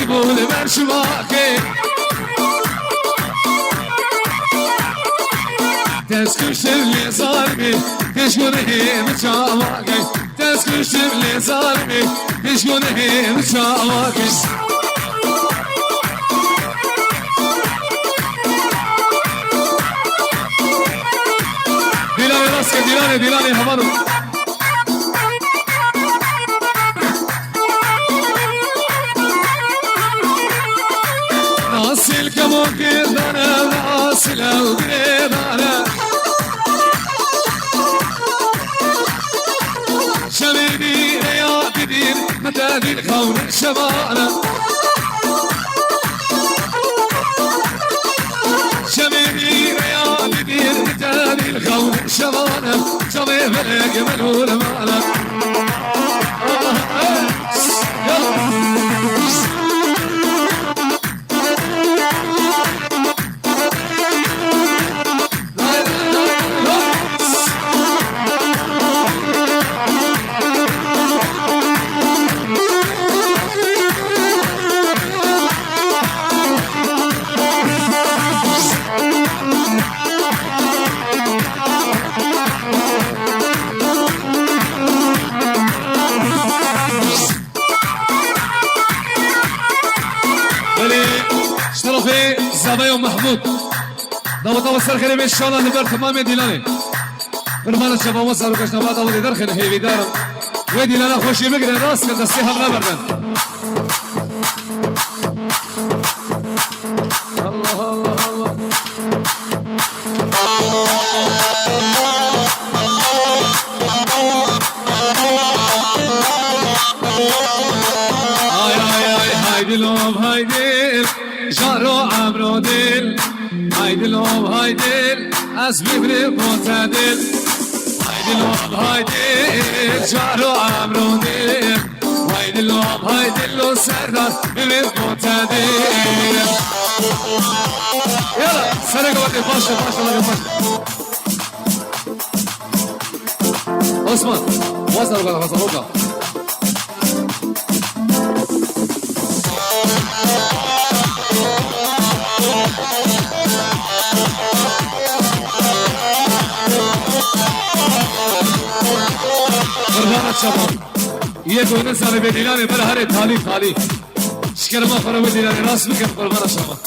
قبول برشواكي تسكشف لي ظالمي تشكره متشاواكي تسكشف لي ظالمي تشكره متشاواكي ديلاني راسك ديلاني هبارو ناصل كمون كردانا ناصل او كردانا شميني يا كدير متى دي الخون شبانا شميني يا كدير متى دي الخون شبانا شمي فرق ملول مانا زبای و محمود دعوت وصل خیلی ان شاء الله نبر تمام دیلانه فرمان شباب ما سر کشنا بعد اول در خیلی هیوی دارم و دیلانه خوشی بگیرن راست که دستی هم نبردن الله الله الله های دلم های دل جارو عمرو دل های دلم های دل از ببر معتدل های دلم های دل جارو عمرو دل های دلم های دل و سردار ببر معتدل یالا سر گوته باشه عثمان واسه رو واسه قربانت شما یه دونه سال به دیلانه بر هر تالی شکر ما خورو به دیلانه راست بکن قربانت شما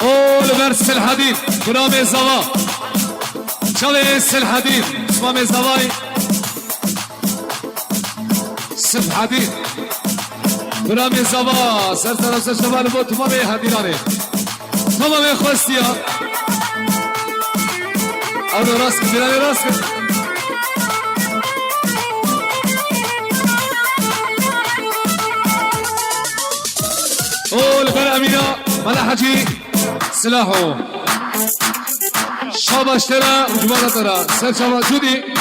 اول برس الحديد غلام زوا شلس الحديد اسمام زواي سف حديد غلام زوا سر طرف سے شمال وہ تمام حدیدانه تمام خوستیا اور راست دیلانه راست اول بر امينه ملا حجي سلاحو شاباش ترى وجبارة ترى سر شاباش جودي